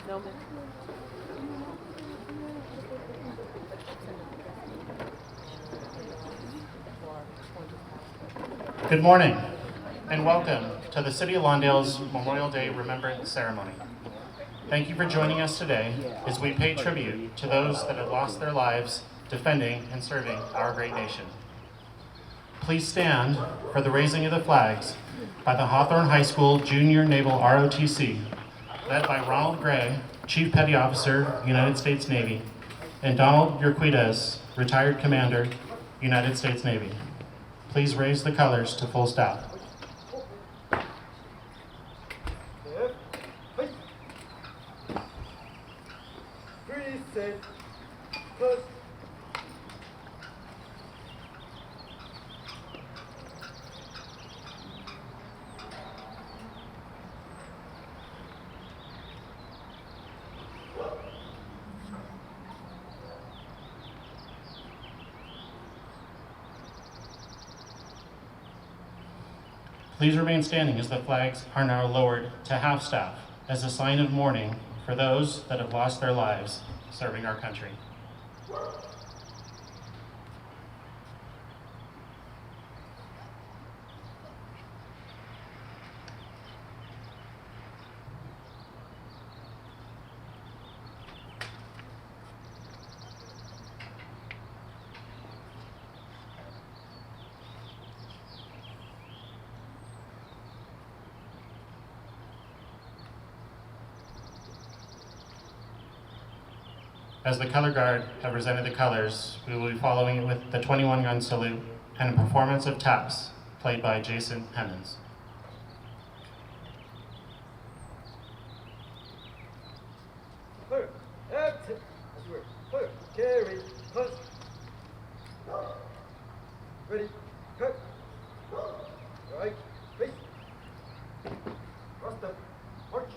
Good morning, and welcome to the City of Lawndale's Memorial Day Remembrance Ceremony. Thank you for joining us today as we pay tribute to those that have lost their lives defending and serving our great nation. Please stand for the raising of the flags by the Hawthorne High School Junior Naval ROTC, led by Ronald Gray, Chief Petty Officer, United States Navy, and Donald Urquidez, Retired Commander, United States Navy. Please raise the colors to full staff. Please remain standing as the flags are now lowered to half staff as a sign of mourning for those that have lost their lives serving our country. As the color guard have presented the colors, we will be following it with the 21-gun salute and a performance of taps played by Jason Hemmons. Carry, push. Ready, cut. Right, face. Cross step, march.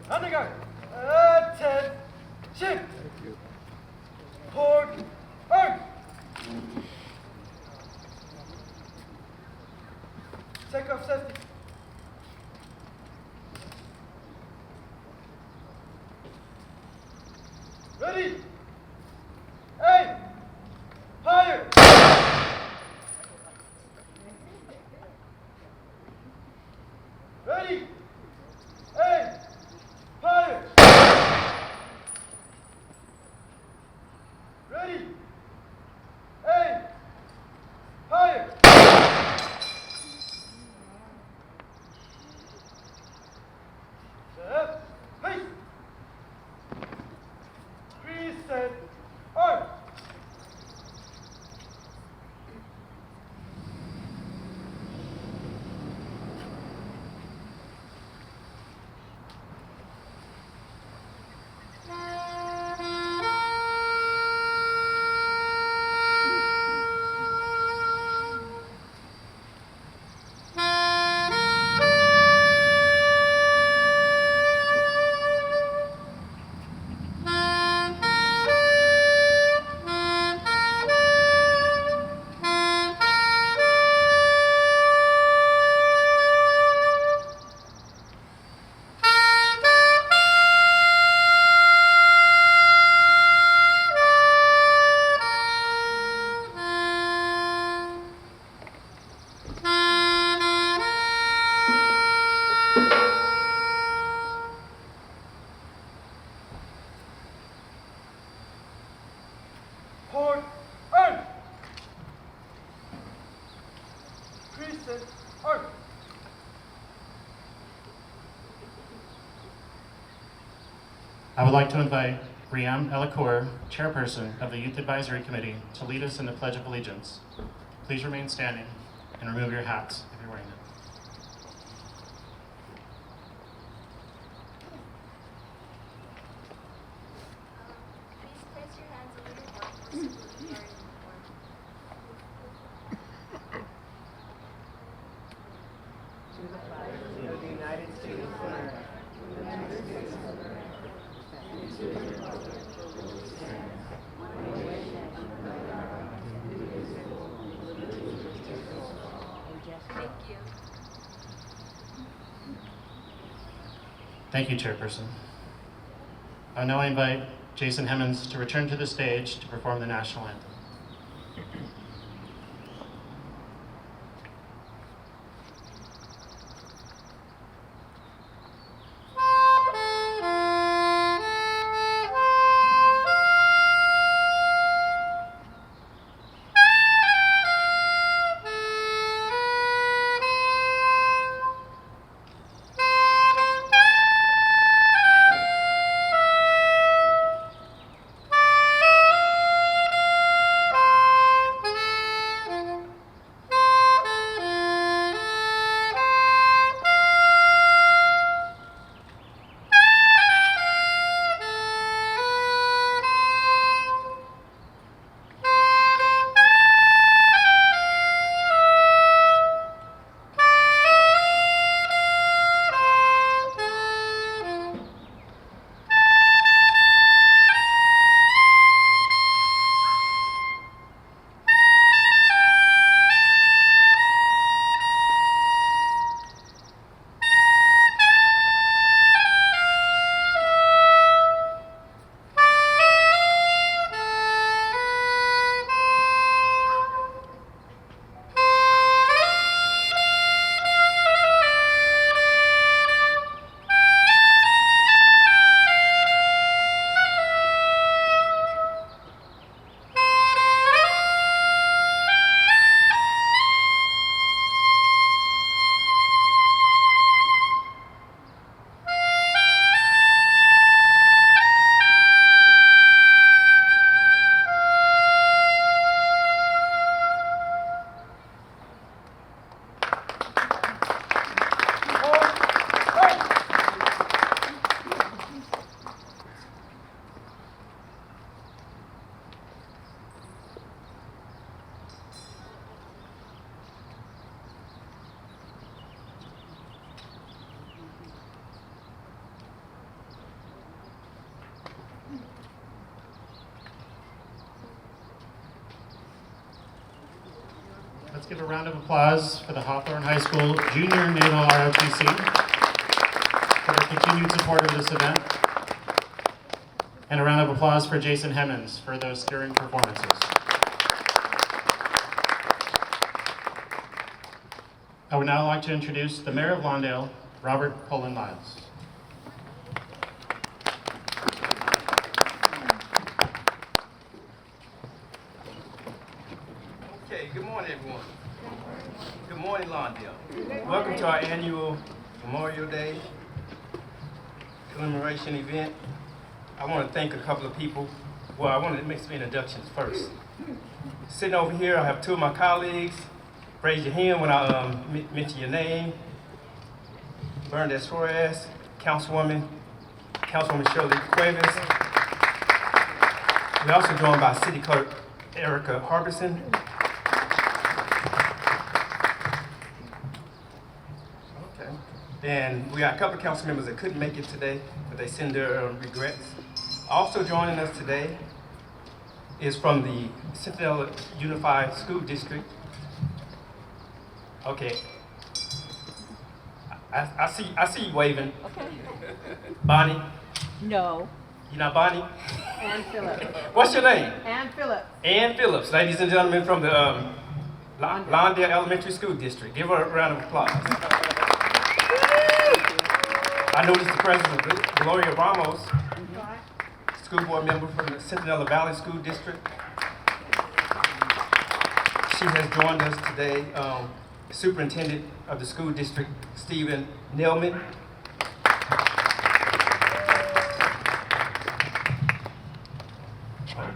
Underguard, attention! Port, arm! Take off safety. Ready? Aim! Fire! Ready? Aim! Fire! Ready? Aim! Fire! Set, face! Reset, arm! Port, arm! Crescent, arm! I would like to invite Riam Elacour, Chairperson of the Youth Advisory Committee, to lead us in the Pledge of Allegiance. Please remain standing and remove your hats if you're wearing them. Thank you, Chairperson. I now invite Jason Hemmons to return to the stage to perform the national anthem. Let's give a round of applause for the Hawthorne High School Junior Naval ROTC for their continued support of this event. And a round of applause for Jason Hemmons for those stirring performances. I would now like to introduce the Mayor of Lawndale, Robert Poland-Miles. Okay, good morning, everyone. Good morning, Lawndale. Welcome to our annual Memorial Day commemoration event. I want to thank a couple of people. Well, I want to make some introductions first. Sitting over here, I have two of my colleagues. Raise your hand when I mention your name. Bernadette Suarez, Councilwoman Shirley Cuevas. We're also joined by City Clerk Erica Harbison. Okay. And we got a couple of council members that couldn't make it today, but they send their regrets. Also joining us today is from the Centinela Unified School District. Okay. I see you waving. Okay. Bonnie, No. you not Bonnie? Ann Phillips. What's your name? Ann Phillips. Ann Phillips, ladies and gentlemen, from the Lawndale Elementary School District. Give her a round of applause. I noticed the presence of Gloria Ramos, school board member from the Centinela Valley School District. She has joined us today. Superintendent of the school district, Stephen Nelman.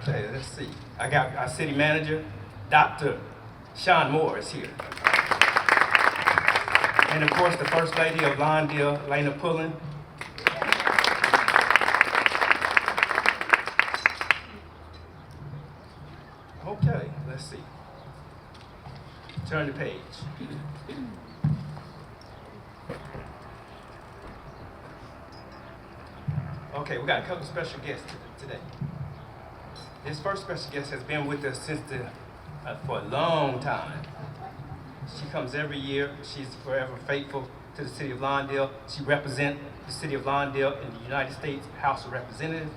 Okay, let's see. I got our city manager, Dr. Sean Moore is here. And of course, the First Lady of Lawndale, Lena Pullen. Okay, let's see. Turn the page. Okay, we got a couple special guests today. This first special guest has been with us for a long time. She comes every year. She's forever faithful to the city of Lawndale. She represents the city of Lawndale in the United States House of Representatives,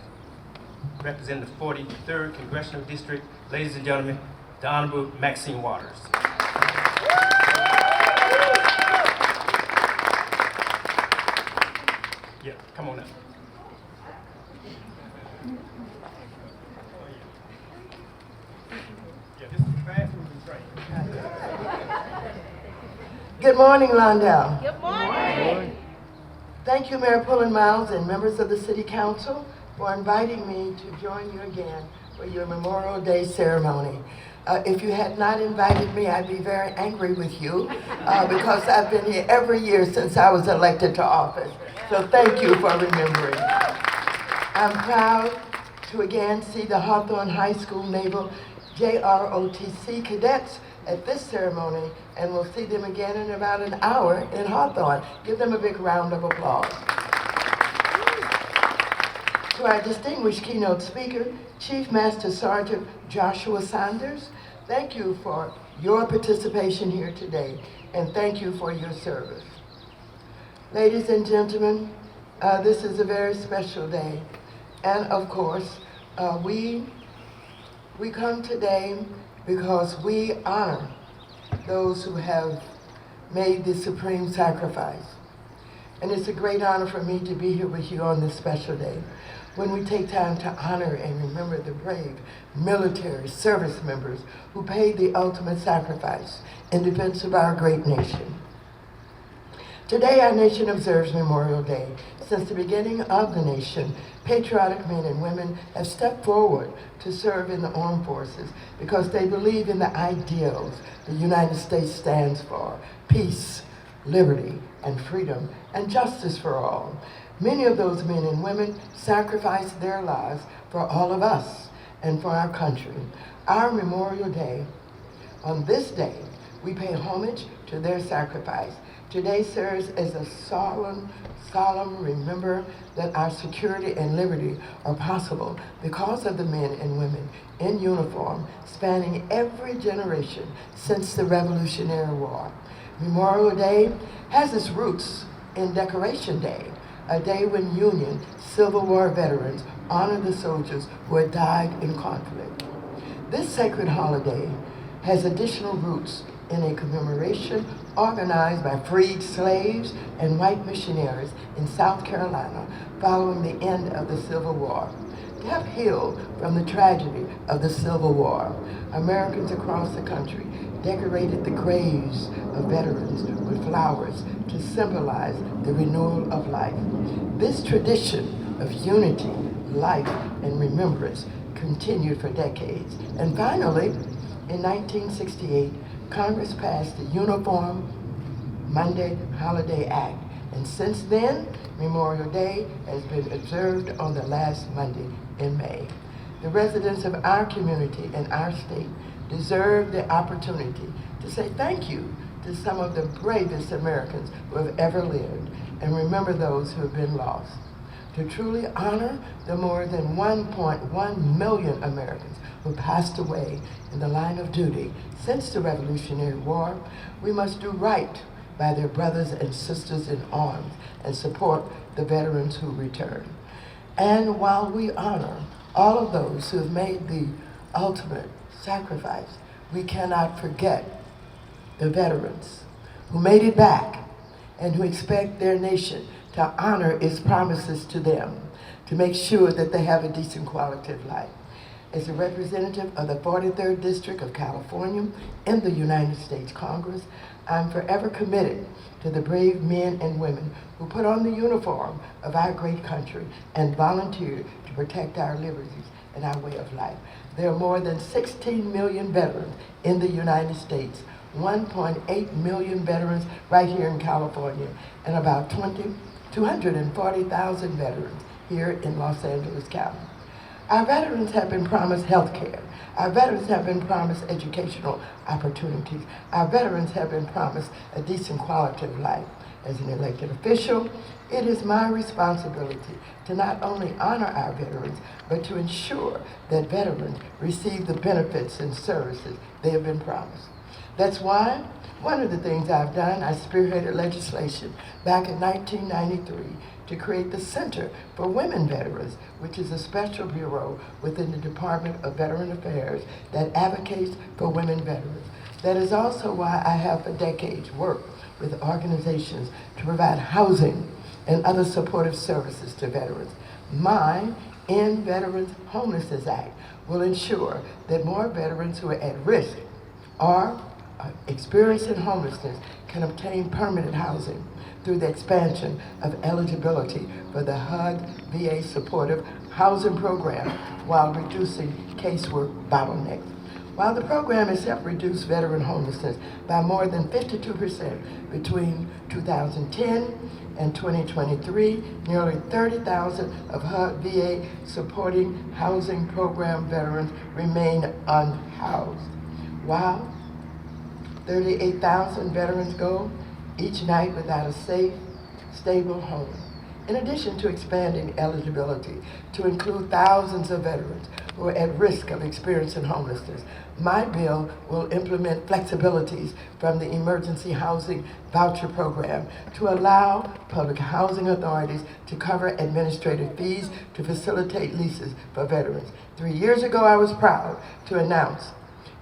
representing the 43rd Congressional District, ladies and gentlemen, the Honorable Maxine Waters. Yeah, come on up. Yeah, this is the bathroom is right. Good morning, Lawndale. Good morning. Thank you, Mayor Pullen Miles and members of the City Council for inviting me to join you again for your Memorial Day ceremony. If you had not invited me, I'd be very angry with you because I've been here every year since I was elected to office. So thank you for remembering. I'm proud to again see the Hawthorne High School Naval JROTC cadets at this ceremony, and we'll see them again in about an hour in Hawthorne. Give them a big round of applause. To our distinguished keynote speaker, Chief Master Sergeant Joshua Saunders, thank you for your participation here today, and thank you for your service. Ladies and gentlemen, this is a very special day, and of course, we come today because we honor those who have made the supreme sacrifice. And it's a great honor for me to be here with you on this special day, when we take time to honor and remember the brave military service members who paid the ultimate sacrifice in defense of our great nation. Today, our nation observes Memorial Day. Since the beginning of the nation, patriotic men and women have stepped forward to serve in the armed forces because they believe in the ideals the United States stands for: peace, liberty, and freedom, and justice for all. Many of those men and women sacrificed their lives for all of us and for our country. Our Memorial Day, on this day, we pay homage to their sacrifice. Today serves as a solemn remember that our security and liberty are possible because of the men and women in uniform spanning every generation since the Revolutionary War. Memorial Day has its roots in Decoration Day, a day when Union Civil War veterans honor the soldiers who had died in conflict. This sacred holiday has additional roots in a commemoration organized by freed slaves and white missionaries in South Carolina following the end of the Civil War. To have healed from the tragedy of the Civil War, Americans across the country decorated the graves of veterans with flowers to symbolize the renewal of life. This tradition of unity, life, and remembrance continued for decades. And finally, in 1968, Congress passed the Uniform Monday Holiday Act, and since then, Memorial Day has been observed on the last Monday in May. The residents of our community and our state deserve the opportunity to say thank you to some of the bravest Americans who have ever lived, and remember those who have been lost. To truly honor the more than 1.1 million Americans who passed away in the line of duty since the Revolutionary War, we must do right by their brothers and sisters in arms and support the veterans who return. And while we honor all of those who have made the ultimate sacrifice, we cannot forget the veterans who made it back and who expect their nation to honor its promises to them, to make sure that they have a decent quality of life. As a representative of the 43rd District of California in the United States Congress, I'm forever committed to the brave men and women who put on the uniform of our great country and volunteered to protect our liberties and our way of life. There are more than 16 million veterans in the United States, 1.8 million veterans right here in California, and about 240,000 veterans here in Los Angeles County. Our veterans have been promised health care. Our veterans have been promised educational opportunities. Our veterans have been promised a decent quality of life. As an elected official, it is my responsibility to not only honor our veterans, but to ensure that veterans receive the benefits and services they have been promised. That's why one of the things I've done, I spearheaded legislation back in 1993 to create the Center for Women Veterans, which is a special bureau within the Department of Veteran Affairs that advocates for women veterans. That is also why I have for decades worked with organizations to provide housing and other supportive services to veterans. My End Veterans Homelessness Act will ensure that more veterans who are at risk or experiencing homelessness can obtain permanent housing through the expansion of eligibility for the HUD VA Supportive Housing Program while reducing casework bottlenecks. While the program has helped reduce veteran homelessness by more than 52% between 2010 and 2023, nearly 30,000 of HUD VA supporting housing program veterans remain unhoused. While 38,000 veterans go each night without a safe, stable home. In addition to expanding eligibility to include thousands of veterans who are at risk of experiencing homelessness, my bill will implement flexibilities from the Emergency Housing Voucher Program to allow public housing authorities to cover administrative fees to facilitate leases for veterans. 3 years ago, I was proud to announce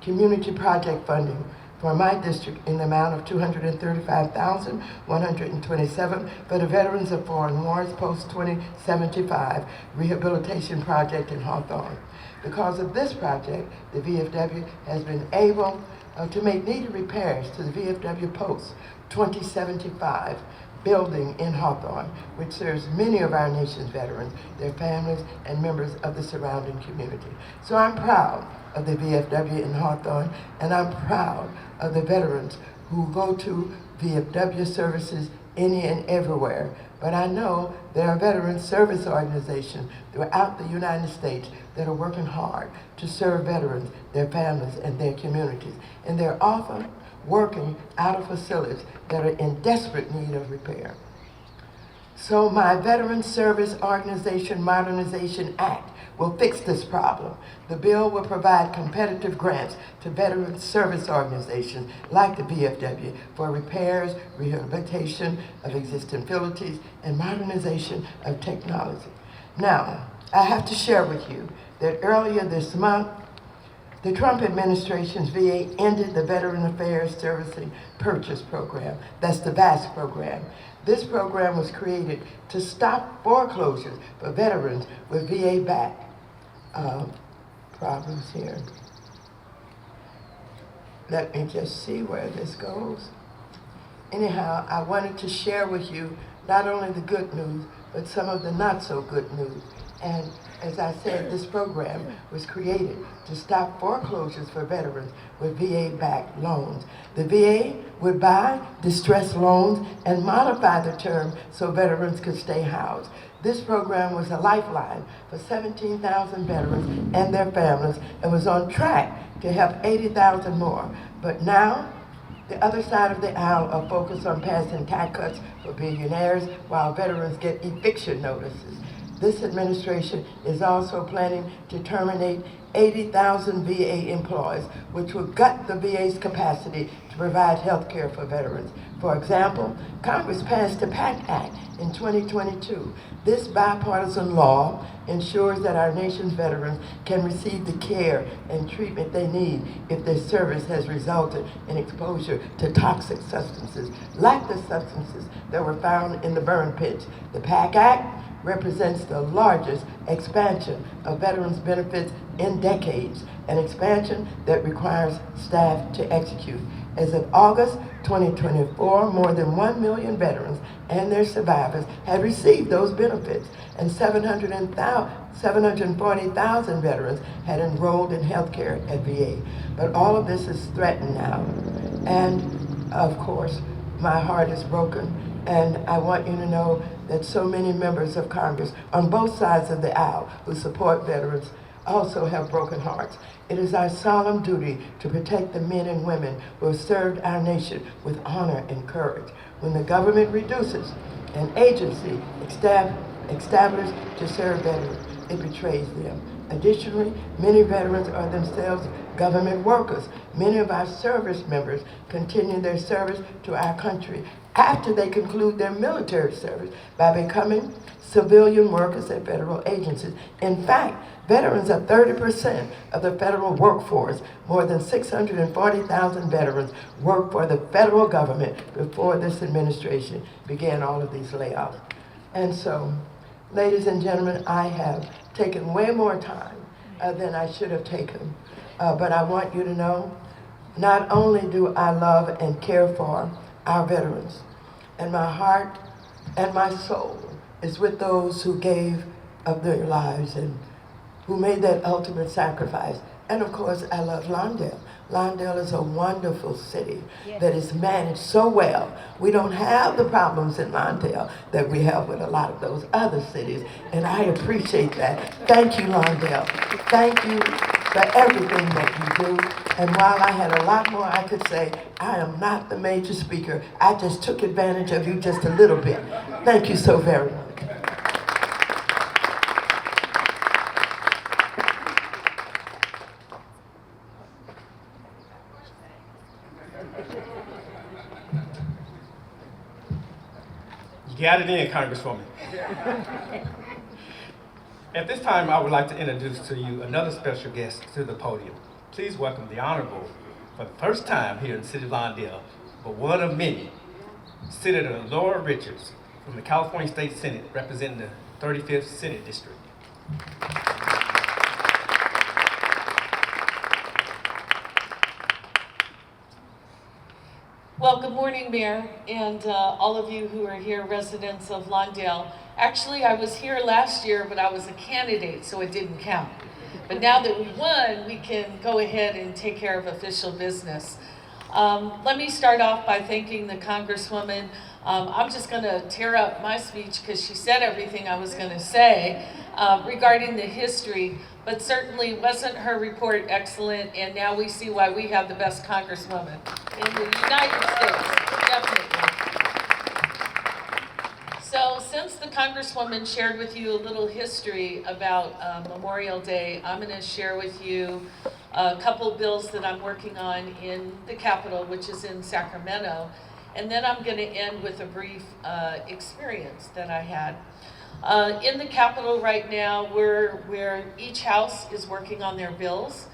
community project funding for my district in the amount of $235,127 for the Veterans of Foreign Wars Post-2075 Rehabilitation Project in Hawthorne. Because of this project, the VFW has been able to make needed repairs to the VFW Post-2075 building in Hawthorne, which serves many of our nation's veterans, their families, and members of the surrounding community. So I'm proud of the VFW in Hawthorne, and I'm proud of the veterans who go to VFW services any and everywhere. But I know there are veteran service organizations throughout the United States that are working hard to serve veterans, their families, and their communities. And they're often working out of facilities that are in desperate need of repair. So my Veteran Service Organization Modernization Act will fix this problem. The bill will provide competitive grants to veteran service organizations like the VFW for repairs, rehabilitation of existing facilities, and modernization of technology. Now, I have to share with you that earlier this month, the Trump administration's VA ended the Veteran Affairs Servicing Purchase Program. That's the VASP program. This program was created to stop foreclosures for veterans with VA-backed problems here. Let me just see where this goes. Anyhow, I wanted to share with you not only the good news, but some of the not so good news. And as I said, this program was created to stop foreclosures for veterans with VA-backed loans. The VA would buy distressed loans and modify the term so veterans could stay housed. This program was a lifeline for 17,000 veterans and their families and was on track to help 80,000 more. But now, the other side of the aisle are focused on passing tax cuts for billionaires while veterans get eviction notices. This administration is also planning to terminate 80,000 VA employees, which will gut the VA's capacity to provide health care for veterans. For example, Congress passed the PACT Act in 2022. This bipartisan law ensures that our nation's veterans can receive the care and treatment they need if their service has resulted in exposure to toxic substances, like the substances that were found in the burn pits. The PACT Act represents the largest expansion of veterans' benefits in decades, an expansion that requires staff to execute. As of August 2024, more than 1 million veterans and their survivors had received those benefits, and 740,000 veterans had enrolled in health care at VA. But all of this is threatened now. And of course, my heart is broken, and I want you to know that so many members of Congress on both sides of the aisle who support veterans also have broken hearts. It is our solemn duty to protect the men and women who have served our nation with honor and courage. When the government reduces an agency established to serve veterans, it betrays them. Additionally, many veterans are themselves government workers. Many of our service members continue their service to our country after they conclude their military service by becoming civilian workers at federal agencies. In fact, veterans are 30% of the federal workforce. More than 640,000 veterans work for the federal government before this administration began all of these layoffs. And so, ladies and gentlemen, I have taken way more time than I should have taken. But I want you to know, not only do I love and care for our veterans, and my heart and my soul is with those who gave of their lives and who made that ultimate sacrifice. And of course, I love Lawndale. Lawndale is a wonderful city that is managed so well. We don't have the problems in Lawndale that we have with a lot of those other cities, and I appreciate that. Thank you, Lawndale. Thank you for everything that you do. And while I had a lot more I could say, I am not the major speaker. I just took advantage of you just a little bit. Thank you so very much. You got it in, Congresswoman. At this time, I would like to introduce to you another special guest to the podium. Please welcome the Honorable, for the first time here in the city of Lawndale, but one of many, Senator Laura Richards from the California State Senate, representing the 35th Senate District. Well, good morning, Mayor, and all of you who are here, residents of Lawndale. Actually, I was here last year, but I was a candidate, so it didn't count. But now that we won, we can go ahead and take care of official business. Let me start off by thanking the Congresswoman. I'm just going to tear up my speech because she said everything I was going to say regarding the history, but certainly wasn't her report excellent, and now we see why we have the best Congresswoman in the United States, definitely. So since the Congresswoman shared with you a little history about Memorial Day, I'm going to share with you a couple bills that I'm working on in the Capitol, which is in Sacramento, and then I'm going to end with a brief experience that I had. In the Capitol right now, where each house is working on their bills,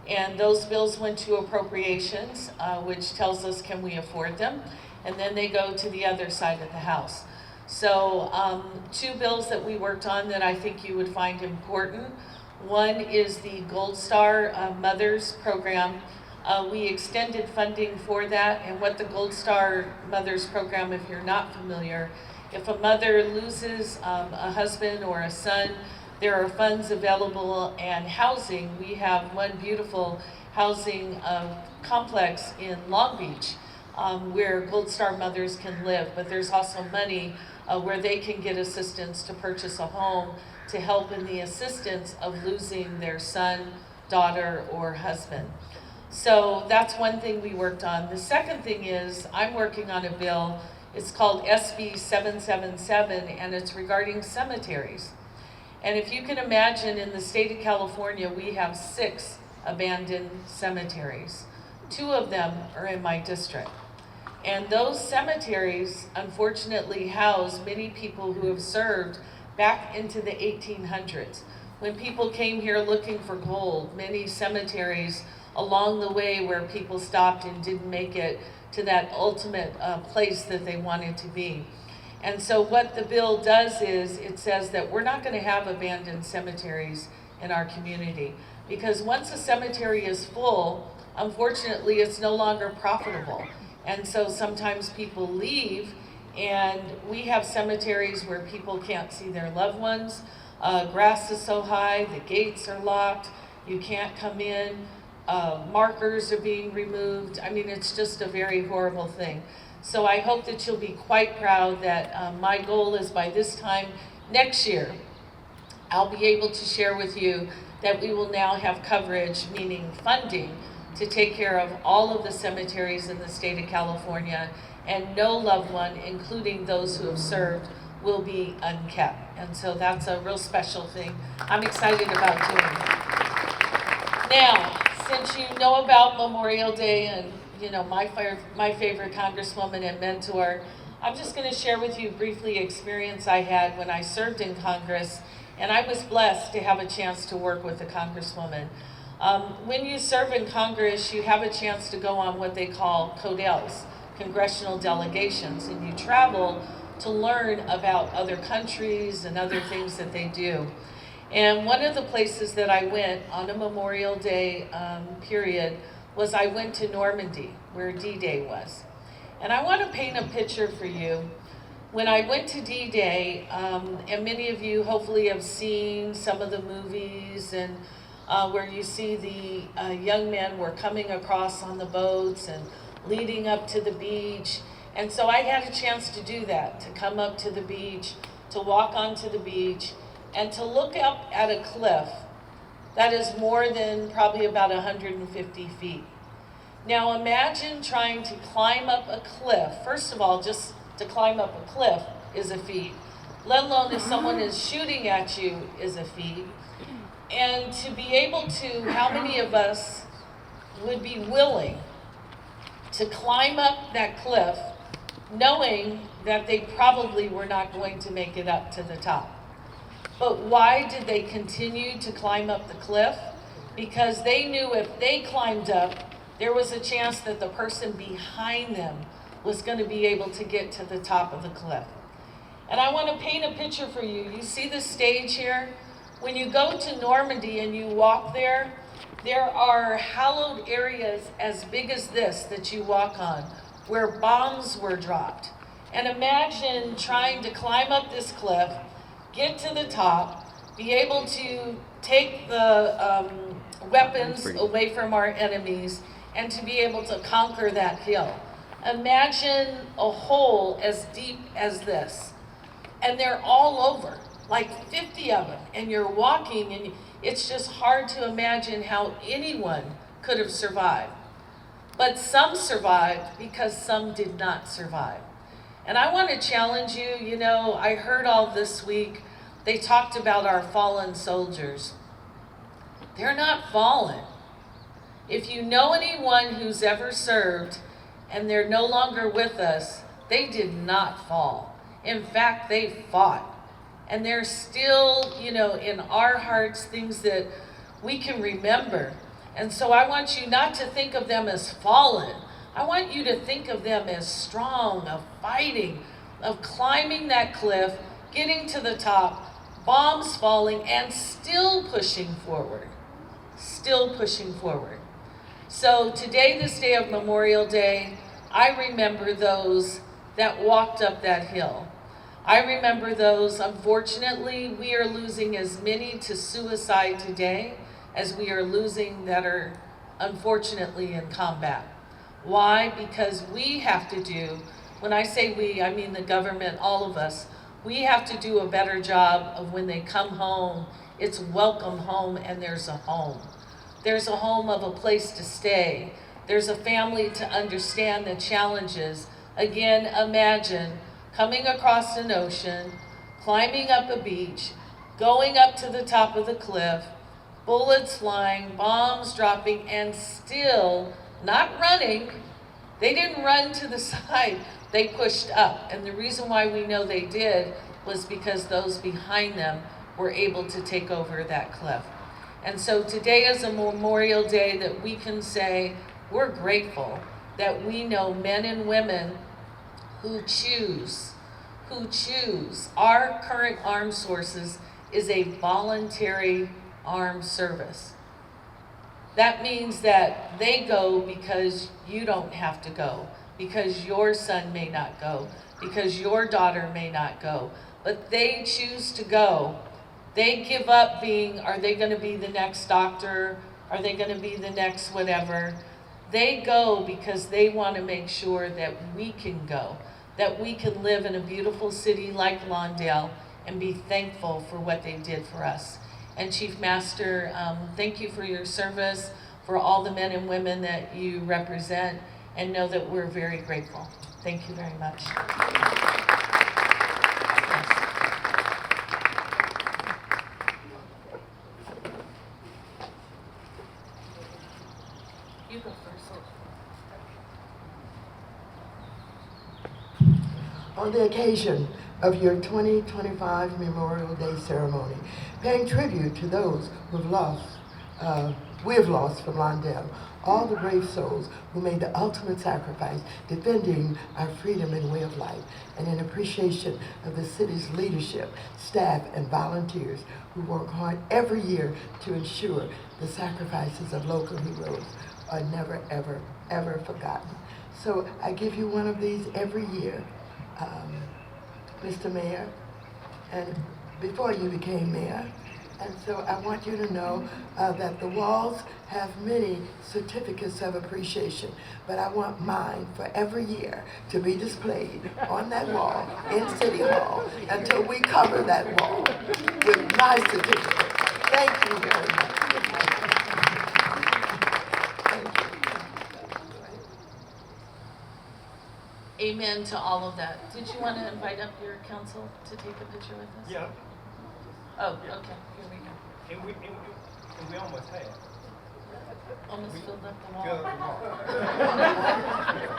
and those bills went to appropriations, which tells us can we afford them, and then they go to the other side of the house. So two bills that we worked on that I think you would find important. One is the Gold Star Mothers Program. We extended funding for that, and what the Gold Star Mothers Program, if you're not familiar, if a mother loses a husband or a son, there are funds available and housing. We have one beautiful housing complex in Long Beach where Gold Star mothers can live, but there's also money where they can get assistance to purchase a home to help in the assistance of losing their son, daughter, or husband. So that's one thing we worked on. The second thing is I'm working on a bill. It's called SB 777, and it's regarding cemeteries. And if you can imagine, in the state of California, we have 6 abandoned cemeteries. 2 of them are in my district. And those cemeteries, unfortunately, house many people who have served back into the 1800s. When people came here looking for gold, many cemeteries along the way where people stopped and didn't make it to that ultimate place that they wanted to be. And so what the bill does is it says that we're not going to have abandoned cemeteries in our community, because once a cemetery is full, unfortunately, it's no longer profitable. And so sometimes people leave, and we have cemeteries where people can't see their loved ones. Grass is so high, the gates are locked, you can't come in. Markers are being removed. I mean, it's just a very horrible thing. So I hope that you'll be quite proud that my goal is by this time next year, I'll be able to share with you that we will now have coverage, meaning funding, to take care of all of the cemeteries in the state of California, and no loved one, including those who have served, will be unkept. And so that's a real special thing I'm excited about doing. Now, since you know about Memorial Day and my favorite congresswoman and mentor, I'm just going to share with you briefly experience I had when I served in Congress, and I was blessed to have a chance to work with a congresswoman. When you serve in Congress, you have a chance to go on what they call CODELs, congressional delegations, and you travel to learn about other countries and other things that they do. And one of the places that I went on a Memorial Day period was I went to Normandy, where D-Day was. And I want to paint a picture for you. When I went to D-Day, and many of you hopefully have seen some of the movies and where you see the young men were coming across on the boats and leading up to the beach. And so I had a chance to do that, to come up to the beach, to walk onto the beach, and to look up at a cliff that is more than probably about 150 feet. Now imagine trying to climb up a cliff. First of all, just to climb up a cliff is a feat, let alone if someone is shooting at you is a feat. And to be able to, how many of us would be willing to climb up that cliff knowing that they probably were not going to make it up to the top? But why did they continue to climb up the cliff? Because they knew if they climbed up, there was a chance that the person behind them was going to be able to get to the top of the cliff. And I want to paint a picture for you. You see the stage here? When you go to Normandy and you walk there, there are hallowed areas as big as this that you walk on, where bombs were dropped. And imagine trying to climb up this cliff, get to the top, be able to take the weapons away from our enemies, and to be able to conquer that hill. Imagine a hole as deep as this, and they're all over, like 50 of them, and you're walking, and it's just hard to imagine how anyone could have survived. But some survived because some did not survive. And I want to challenge you, I heard all this week, they talked about our fallen soldiers. They're not fallen. If you know anyone who's ever served and they're no longer with us, they did not fall. In fact, they fought. And there's still, in our hearts, things that we can remember. And so I want you not to think of them as fallen. I want you to think of them as strong, of fighting, of climbing that cliff, getting to the top, bombs falling, and still pushing forward. Still pushing forward. So today, this day of Memorial Day, I remember those that walked up that hill. I remember those. Unfortunately, we are losing as many to suicide today as we are losing that are unfortunately in combat. Why? Because we have to do, when I say we, I mean the government, all of us, we have to do a better job of when they come home, it's welcome home and there's a home. There's a home of a place to stay. There's a family to understand the challenges. Again, imagine coming across an ocean, climbing up a beach, going up to the top of the cliff, bullets flying, bombs dropping, and still not running. They didn't run to the side, they pushed up. And the reason why we know they did was because those behind them were able to take over that cliff. And so today is a Memorial Day that we can say we're grateful that we know men and women who choose. Our current armed forces is a voluntary armed service. That means that they go because you don't have to go, because your son may not go, because your daughter may not go, but they choose to go. They give up being, are they going to be the next doctor? Are they going to be the next whatever? They go because they want to make sure that we can go, that we can live in a beautiful city like Lawndale and be thankful for what they did for us. And Chief Master, thank you for your service, for all the men and women that you represent, and know that we're very grateful. Thank you very much. Yes. on the occasion of your 2025 Memorial Day ceremony, paying tribute to those we have lost from Lawndale, all the brave souls who made the ultimate sacrifice defending our freedom and way of life, and in appreciation of the city's leadership, staff, and volunteers who work hard every year to ensure the sacrifices of local heroes are never, ever, ever forgotten. So I give you one of these every year, Mr. Mayor, and before you became mayor. And so I want you to know that the walls have many certificates of appreciation, but I want mine for every year to be displayed on that wall in City Hall until we cover that wall with my certificate. Thank you very much. Amen to all of that. Did you want to invite up your council to take a picture with us? Yeah. Oh, okay, here we go. And we almost had. Almost filled up the wall. Filled up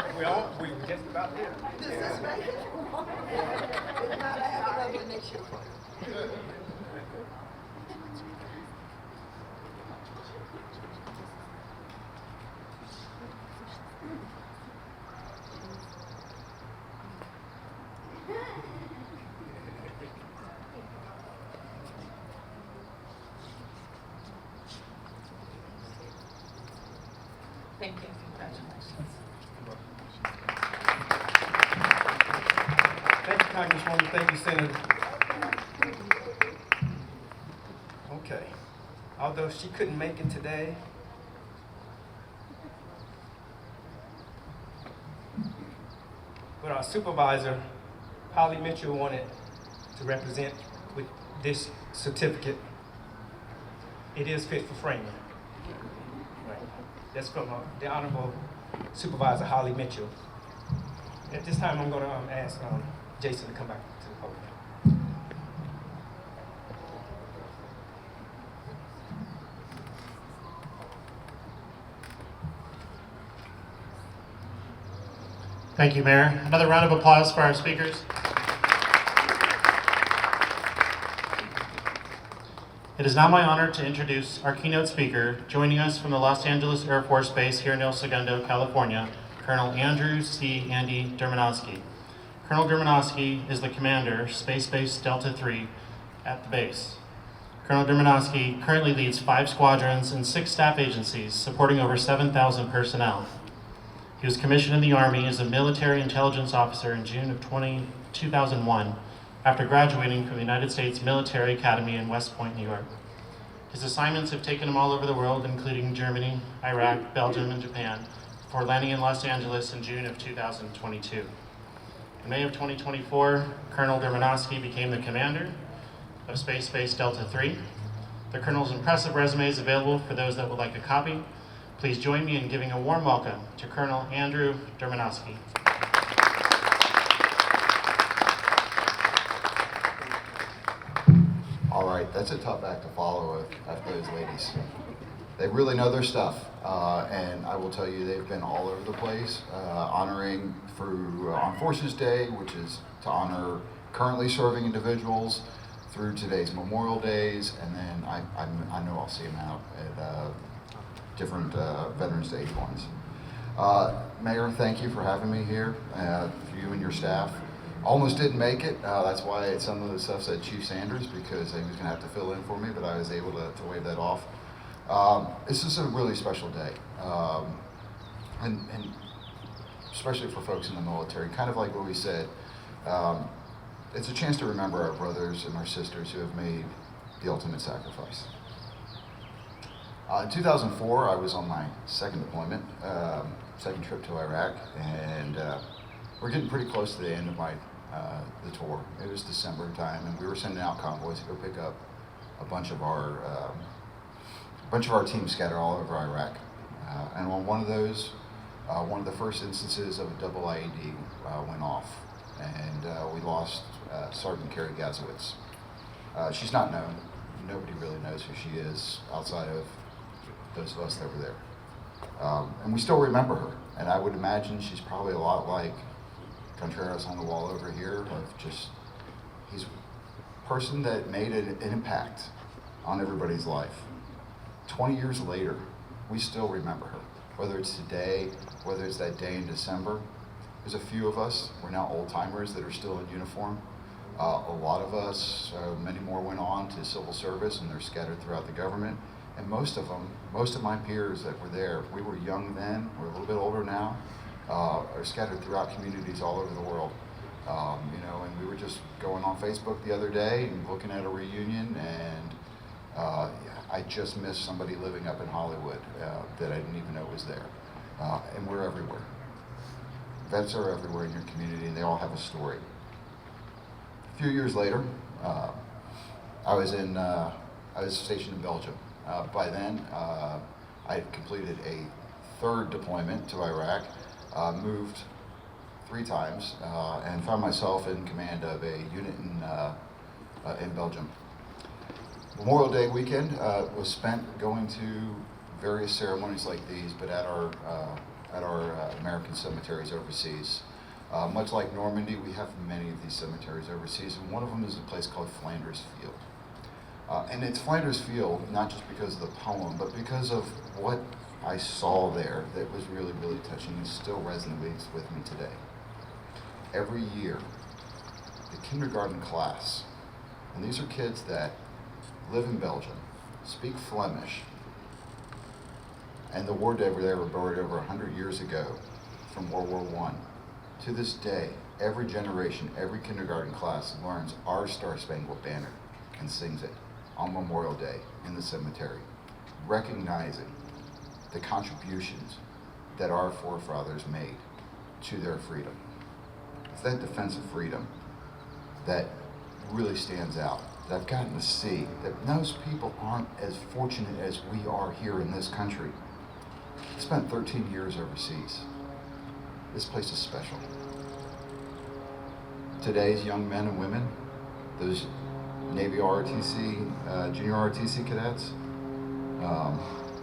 the wall. we were just about there. This is right here. If not, I have another one next year for you. Thank you, congratulations. Thank you, Congresswoman. Thank you, Senator. Okay. Although she couldn't make it today, but our supervisor, Holly Mitchell, wanted to represent with this certificate. It is fit for framing. Right. That's from the Honorable Supervisor Holly Mitchell. At this time, I'm going to ask Jason to come back to the podium. Thank you, Mayor. Another round of applause for our speakers. It is now my honor to introduce our keynote speaker, joining us from the Los Angeles Air Force Base here in El Segundo, California, Colonel Andrew C. Andy Dermanowski. Colonel Dermanowski is the commander, Space Base Delta III at the base. Colonel Dermanowski currently leads 5 squadrons and 6 staff agencies, supporting over 7,000 personnel. He was commissioned in the Army as a military intelligence officer in June of 2001, after graduating from the United States Military Academy in West Point, New York. His assignments have taken him all over the world, including Germany, Iraq, Belgium, and Japan, before landing in Los Angeles in June of 2022. In May of 2024, Colonel Dermanowski became the commander of Space Base Delta III. The Colonel's impressive resume is available for those that would like a copy. Please join me in giving a warm welcome to Colonel Andrew Dermanowski. All right, that's a tough act to follow after those ladies. They really know their stuff, and I will tell you they've been all over the place, honoring through Armed Forces Day, which is to honor currently serving individuals, through today's Memorial Days, and then I know I'll see them out at different Veterans Day ones. Mayor, thank you for having me here, for you and your staff. Almost didn't make it. That's why some of the stuff said Chief Sanders, because he was going to have to fill in for me, but I was able to wave that off. This is a really special day, and especially for folks in the military, kind of like what we said. It's a chance to remember our brothers and our sisters who have made the ultimate sacrifice. In 2004, I was on my second deployment, second trip to Iraq, and we're getting pretty close to the end of the tour. It was December time, and we were sending out convoys to go pick up a bunch of our teams scattered all over Iraq. And on one of those, one of the first instances of a double IED went off, and we lost Sergeant Carrie Gazowitz. She's not known. Nobody really knows who she is outside of those of us that were there. And we still remember her, and I would imagine she's probably a lot like Contreras on the wall over here of just, he's a person that made an impact on everybody's life. 20 years later, we still remember her. Whether it's today, whether it's that day in December. There's a few of us, we're now old timers that are still in uniform. A lot of us, many more went on to civil service and they're scattered throughout the government. And most of them, most of my peers that were there, we were young then, we're a little bit older now, are scattered throughout communities all over the world. You know, and we were just going on Facebook the other day and looking at a reunion, and I just missed somebody living up in Hollywood that I didn't even know was there. And we're everywhere. Vets are everywhere in your community, and they all have a story. A few years later, I was stationed in Belgium. By then, I had completed a third deployment to Iraq, moved 3 times, and found myself in command of a unit in Belgium. Memorial Day weekend was spent going to various ceremonies like these, but at our American cemeteries overseas. Much like Normandy, we have many of these cemeteries overseas, and one of them is a place called Flanders Field. And it's Flanders Field, not just because of the poem, but because of what I saw there that was really, really touching and still resonates with me today. Every year, the kindergarten class, and these are kids that live in Belgium, speak Flemish, and the war dead were there were buried over 100 years ago from World War I. To this day, every generation, every kindergarten class learns our Star-Spangled Banner and sings it on Memorial Day in the cemetery, recognizing the contributions that our forefathers made to their freedom. It's that defense of freedom that really stands out, that I've gotten to see, that most people aren't as fortunate as we are here in this country. I spent 13 years overseas. This place is special. Today's young men and women, those Navy ROTC, junior ROTC cadets,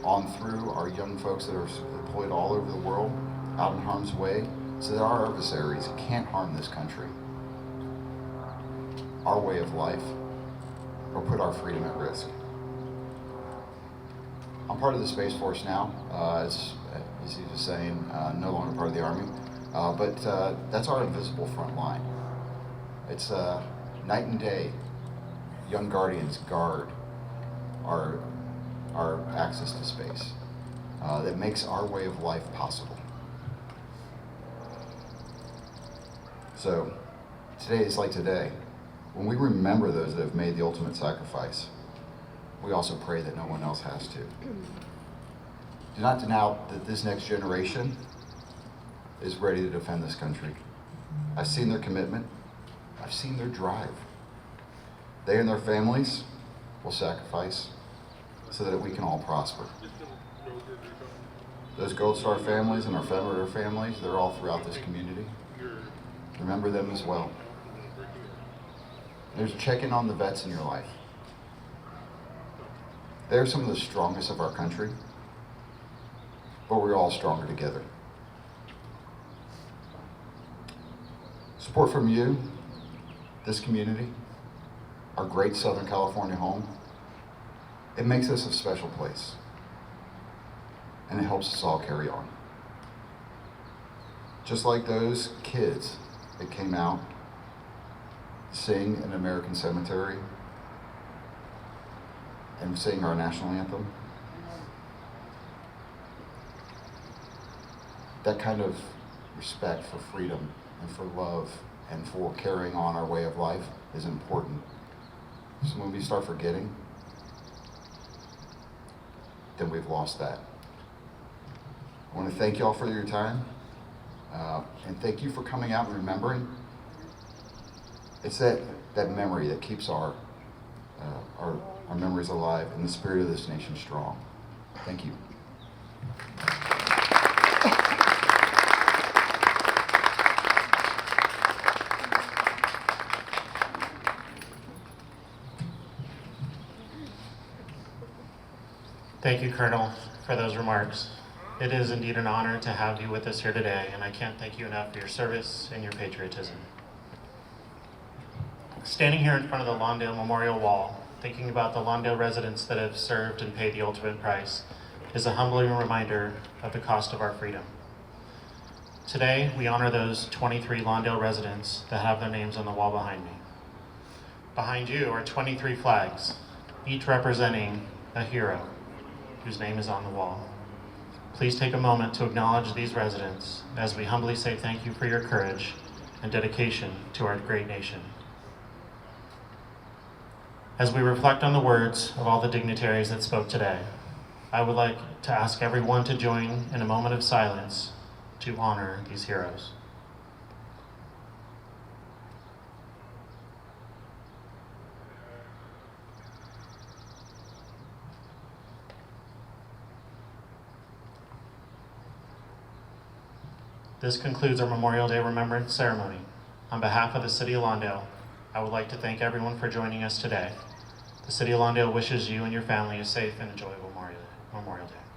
on through our young folks that are deployed all over the world, out in harm's way, so that our adversaries can't harm this country, our way of life, or put our freedom at risk. I'm part of the Space Force now, as he was saying, no longer part of the Army, but that's our invisible front line. It's night and day, young Guardians guard our access to space that makes our way of life possible. So, today is like today. When we remember those that have made the ultimate sacrifice, we also pray that no one else has to. Do not doubt that this next generation is ready to defend this country. I've seen their commitment. I've seen their drive. They and their families will sacrifice so that we can all prosper. Those Gold Star families and our federal families, they're all throughout this community. Remember them as well. There's checking on the vets in your life. They're some of the strongest of our country, but we're all stronger together. Support from you, this community, our great Southern California home, it makes us a special place, and it helps us all carry on. Just like those kids that came out, sing an American cemetery, and sing our national anthem. That kind of respect for freedom and for love and for carrying on our way of life is important. So when we start forgetting, then we've lost that. I want to thank y'all for your time, and thank you for coming out and remembering. It's that memory that keeps our memories alive and the spirit of this nation strong. Thank you. Thank you, Colonel, for those remarks. It is indeed an honor to have you with us here today, and I can't thank you enough for your service and your patriotism. Standing here in front of the Lawndale Memorial Wall, thinking about the Lawndale residents that have served and paid the ultimate price, is a humbling reminder of the cost of our freedom. Today, we honor those 23 Lawndale residents that have their names on the wall behind me. Behind you are 23 flags, each representing a hero whose name is on the wall. Please take a moment to acknowledge these residents as we humbly say thank you for your courage and dedication to our great nation. As we reflect on the words of all the dignitaries that spoke today, I would like to ask everyone to join in a moment of silence to honor these heroes. This concludes our Memorial Day Remembrance ceremony. On behalf of the City of Lawndale, I would like to thank everyone for joining us today. The City of Lawndale wishes you and your family a safe and enjoyable Memorial Day.